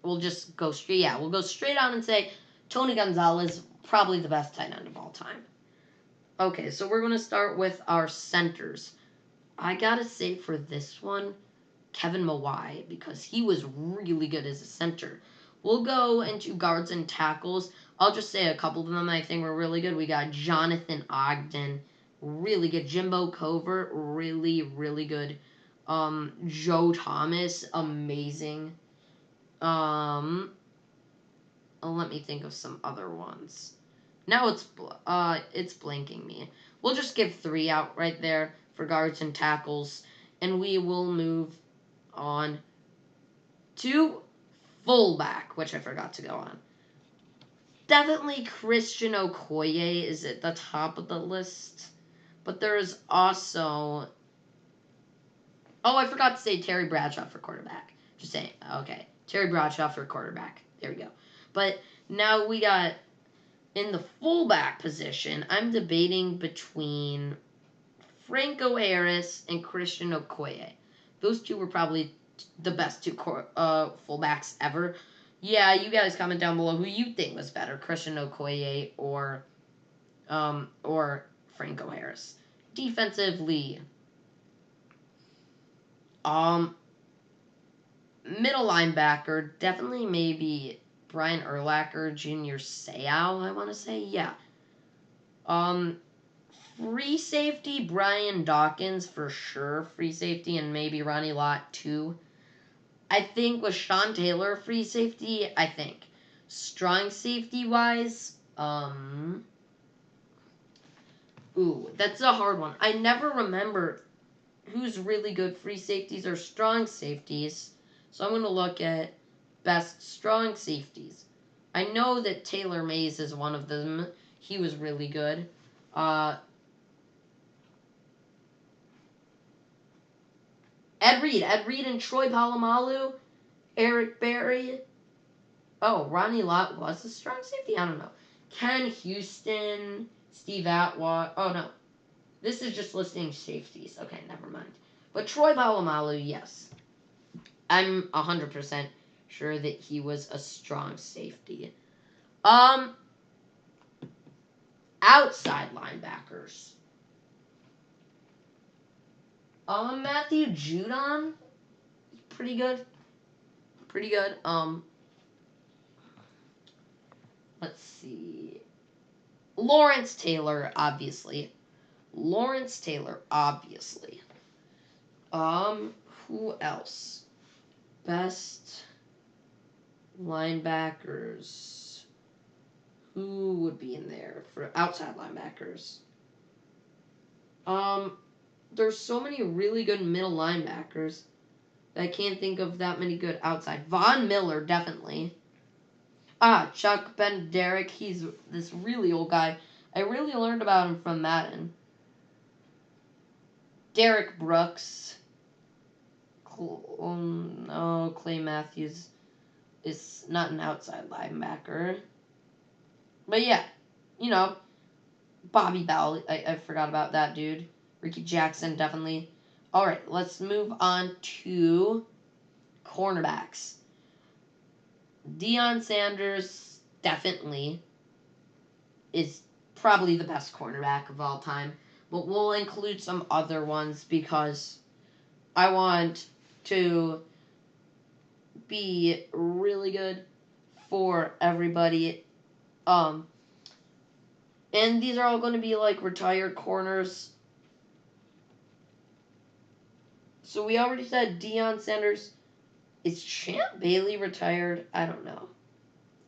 We'll go straight out and say Tony Gonzalez, probably the best tight end of all time. Okay, so we're going to start with our centers. I gotta say for this one, Kevin Mawai, because he was really good as a center. We'll go into guards and tackles. I'll just say a couple of them I think were really good. We got Jonathan Ogden, really good. Jimbo Covert, really, really good. Joe Thomas, amazing. Let me think of some other ones. Now it's blanking me. We'll just give 3 out right there for guards and tackles, and we will move on to fullback, which I forgot to go on. Definitely Christian Okoye is at the top of the list, but there's also... Oh, I forgot to say Terry Bradshaw for quarterback. Just saying. Okay, Terry Bradshaw for quarterback. There we go. But now we got... In the fullback position, I'm debating between Franco Harris and Christian Okoye. Those two were probably the best 2 fullbacks ever. Yeah, you guys comment down below who you think was better, Christian Okoye or Franco Harris. Defensively, middle linebacker, definitely maybe Brian Urlacher, Junior Seau, I want to say. Yeah. Free safety, Brian Dawkins for sure. Free safety, and maybe Ronnie Lott too. I think with Sean Taylor, free safety, I think. Strong safety-wise, ooh, that's a hard one. I never remember who's really good free safeties or strong safeties. So I'm going to look at best strong safeties. I know that Taylor Mays is one of them. He was really good. Ed Reed and Troy Polamalu, Eric Berry. Oh, Ronnie Lott was a strong safety? I don't know. Ken Houston, Steve Atwater. Oh, no. This is just listing safeties. Okay, never mind. But Troy Polamalu, yes. I'm 100% sure that he was a strong safety. Outside linebackers. Matthew Judon, pretty good. Pretty good. Let's see. Lawrence Taylor, obviously. Who else? Best linebackers. Who would be in there for outside linebackers? There's so many really good middle linebackers that I can't think of that many good outside. Von Miller, definitely. Chuck Benderek. He's this really old guy. I really learned about him from Madden. Derek Brooks. Clay Matthews is not an outside linebacker. But yeah, you know, Bobby Bell. I forgot about that dude. Ricky Jackson, definitely. Alright, let's move on to cornerbacks. Deion Sanders, definitely, is probably the best cornerback of all time. But we'll include some other ones because I want to be really good for everybody. And these are all going to be like retired corners. So we already said Deion Sanders. Is Champ Bailey retired? I don't know.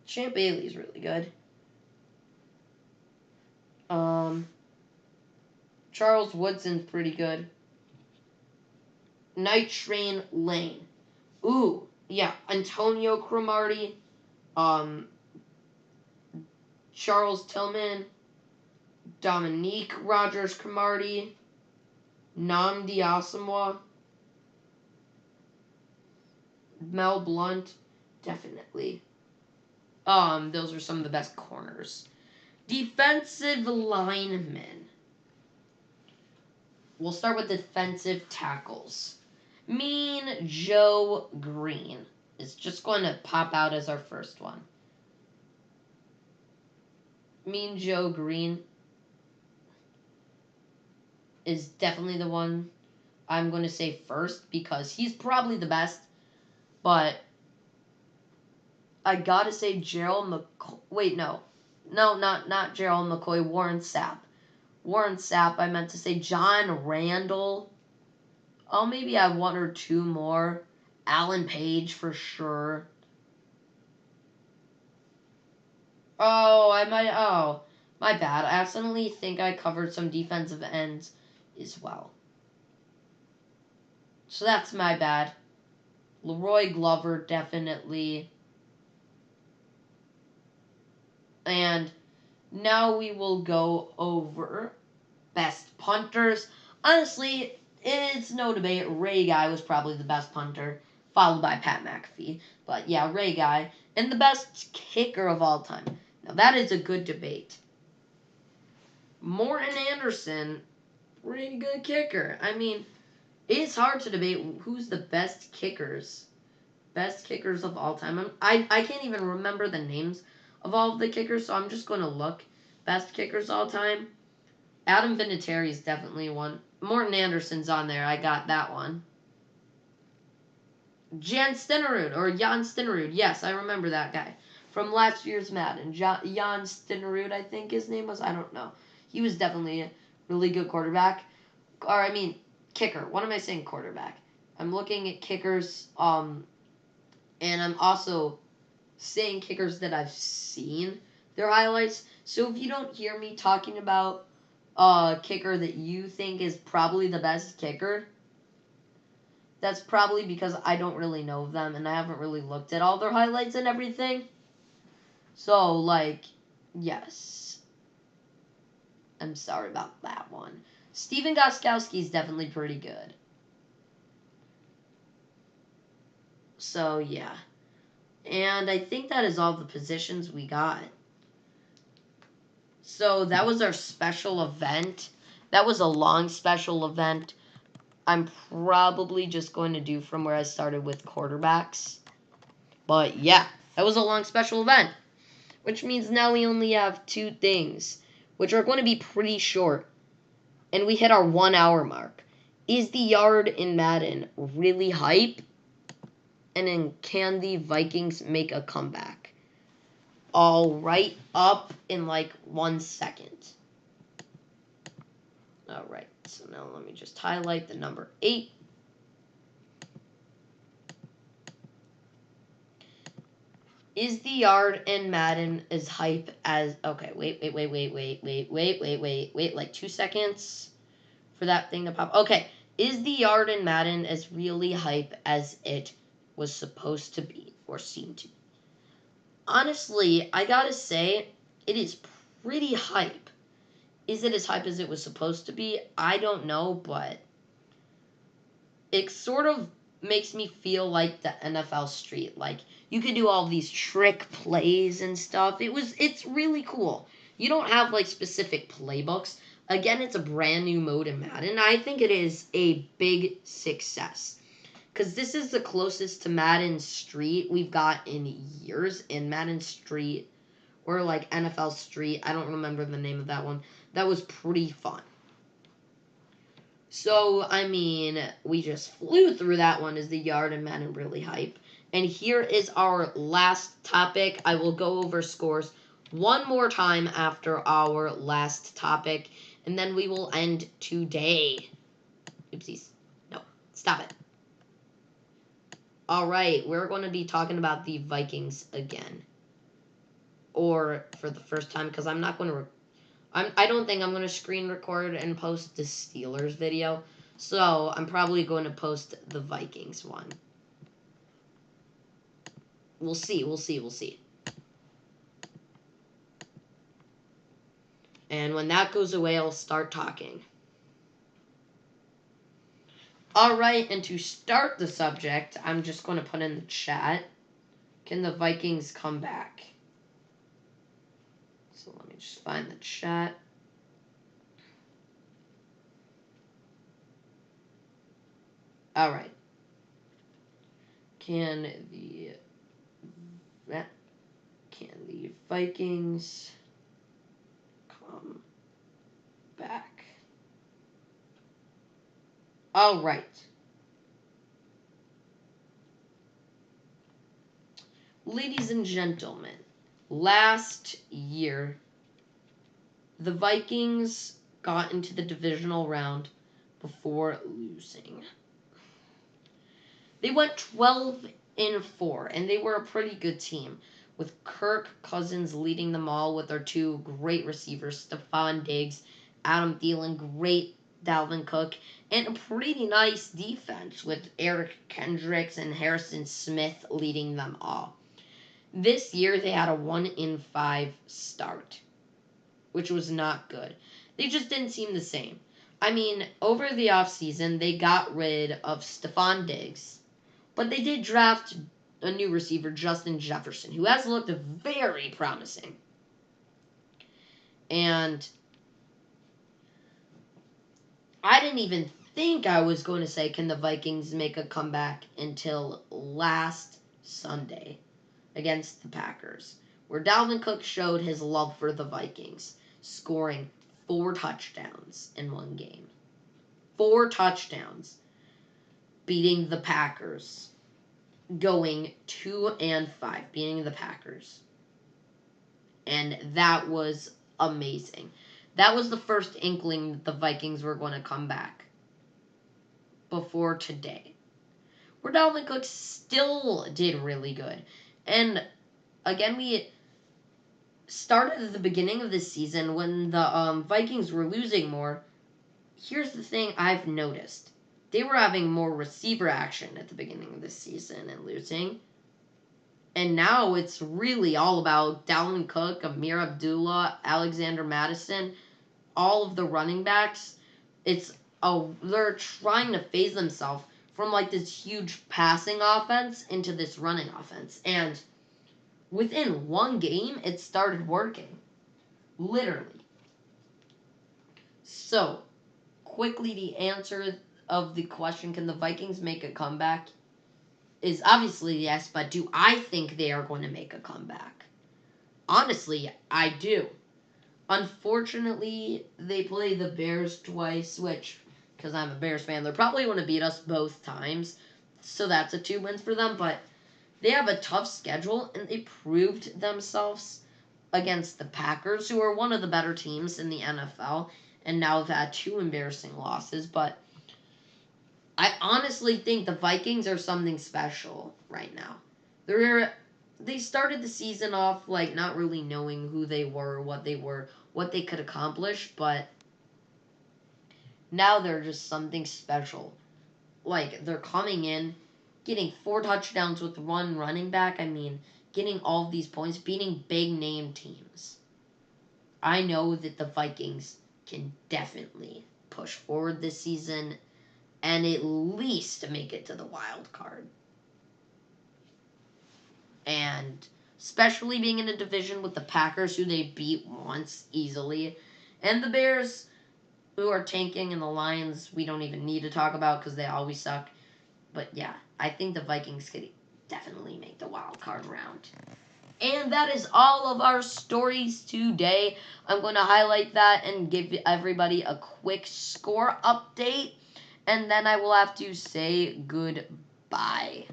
Champ Bailey's really good. Charles Woodson's pretty good. Night Train Lane. Ooh, yeah. Antonio Cromartie. Charles Tillman. Dominique Rogers Cromartie. Nnamdi Asomugha. Mel Blount. Definitely. Those are some of the best corners. Defensive linemen. We'll start with defensive tackles. Mean Joe Green is just going to pop out as our first one. Mean Joe Green is definitely the one I'm going to say first because he's probably the best. But I got to say Gerald McCoy. Wait, no. No, not Gerald McCoy. Warren Sapp. Warren Sapp, I meant to say John Randall. Oh, maybe I have one or two more. Alan Page for sure. Oh, my bad. I accidentally think I covered some defensive ends as well. So that's my bad. Leroy Glover, definitely. And now we will go over best punters. Honestly, it's no debate. Ray Guy was probably the best punter, followed by Pat McAfee. But yeah, Ray Guy. And the best kicker of all time. Now that is a good debate. Morton Anderson, pretty good kicker. I mean, it's hard to debate who's the best kickers. Best kickers of all time. I can't even remember the names of all of the kickers, so I'm just going to look. Best kickers all time. Adam Vinatieri is definitely one. Morton Anderson's on there. I got that one. Jan Stenerud. Yes, I remember that guy. From last year's Madden. Jan Stenerud, I think his name was. I don't know. He was definitely a really good quarterback. Kicker. What am I saying, quarterback? I'm looking at kickers, and I'm also saying kickers that I've seen their highlights. So if you don't hear me talking about a kicker that you think is probably the best kicker, that's probably because I don't really know them and I haven't really looked at all their highlights and everything. So, like, yes. I'm sorry about that one. Steven Gostkowski is definitely pretty good. So, yeah. And I think that is all the positions we got. So that was our special event. That was a long special event. I'm probably just going to do from where I started with quarterbacks. But yeah, that was a long special event. Which means now we only have two things, which are going to be pretty short. And we hit our 1 hour mark. Is the yard in Madden really hype? And then can the Vikings make a comeback? All right, up in like 1 second. All right, so now let me just highlight the number 8. Is the yard in Madden as hype as... Okay, wait. Like 2 seconds for that thing to pop. Okay, is the yard in Madden as really hype as it was supposed to be or seemed to be? Honestly, I gotta say, it is pretty hype. Is it as hype as it was supposed to be? I don't know, but it sort of makes me feel like the NFL Street. Like, you can do all these trick plays and stuff. It's really cool. You don't have, like, specific playbooks. Again, it's a brand new mode in Madden. I think it is a big success. Because this is the closest to Madden Street we've got in years. In Madden Street, or like NFL Street, I don't remember the name of that one. That was pretty fun. So, I mean, we just flew through that one. Is the yard in Madden really hype? And here is our last topic. I will go over scores one more time after our last topic, and then we will end today. Oopsies. No, stop it. All right, we're going to be talking about the Vikings again. Or for the first time, because I'm not going to... I don't think I'm going to screen record and post the Steelers video. So, I'm probably going to post the Vikings one. We'll see. And when that goes away, I'll start talking. Alright, and to start the subject, I'm just going to put in the chat, can the Vikings come back? So let me just find the chat. Alright. Can the Vikings come back? Alright. Ladies and gentlemen, last year, the Vikings got into the divisional round before losing. They went 12-4, and they were a pretty good team, with Kirk Cousins leading them all with their two great receivers, Stephon Diggs, Adam Thielen, great Dalvin Cook, and a pretty nice defense with Eric Kendricks and Harrison Smith leading them all. This year, they had a 1-5 start, which was not good. They just didn't seem the same. I mean, over the offseason, they got rid of Stephon Diggs, but they did draft a new receiver, Justin Jefferson, who has looked very promising. And I didn't even think I was going to say, can the Vikings make a comeback, until last Sunday against the Packers, where Dalvin Cook showed his love for the Vikings, scoring 4 touchdowns in one game. 4 touchdowns, beating the Packers, going 2-5, beating the Packers. And that was amazing. That was the first inkling that the Vikings were going to come back before today, where Dalvin Cook still did really good. And again, we started at the beginning of this season when the Vikings were losing more. Here's the thing I've noticed. They were having more receiver action at the beginning of this season and losing. And now it's really all about Dalvin Cook, Amir Abdullah, Alexander Mattison, all of the running backs. They're trying to phase themselves from like this huge passing offense into this running offense. And within one game, it started working. Literally. So, quickly, the answer of the question, can the Vikings make a comeback, is obviously yes, but do I think they are going to make a comeback? Honestly, I do. Unfortunately, they play the Bears twice, which, because I'm a Bears fan, they're probably going to beat us both times. So that's a 2 wins for them, but they have a tough schedule, and they proved themselves against the Packers, who are one of the better teams in the NFL, and now have had 2 embarrassing losses. But I honestly think the Vikings are something special right now. They started the season off like not really knowing who they were, what they could accomplish, but now they're just something special. Like, they're coming in, getting 4 touchdowns with 1 running back. I mean, getting all of these points, beating big name teams. I know that the Vikings can definitely push forward this season and at least make it to the wild card. And especially being in a division with the Packers, who they beat once easily, and the Bears, who are tanking, and the Lions, we don't even need to talk about because they always suck. But yeah, I think the Vikings could definitely make the wild card round. And that is all of our stories today. I'm going to highlight that and give everybody a quick score update. And then I will have to say goodbye.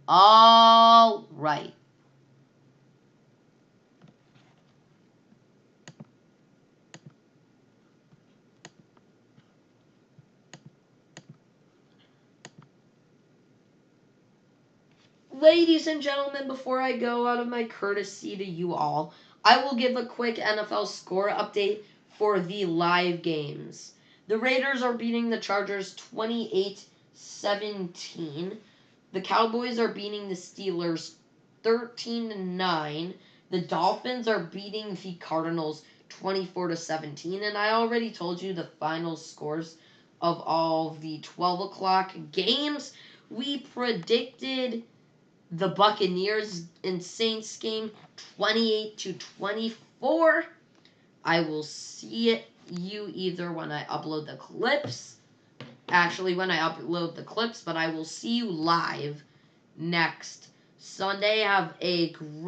All right. Ladies and gentlemen, before I go out of my courtesy to you all, I will give a quick NFL score update for the live games. The Raiders are beating the Chargers 28-17. The Cowboys are beating the Steelers 13-9. The Dolphins are beating the Cardinals 24-17. And I already told you the final scores of all the 12 o'clock games. We predicted the Buccaneers and Saints game 28-24. I will see you either when I upload the clips. Actually, when I upload the clips, but I will see you live next Sunday. Have a great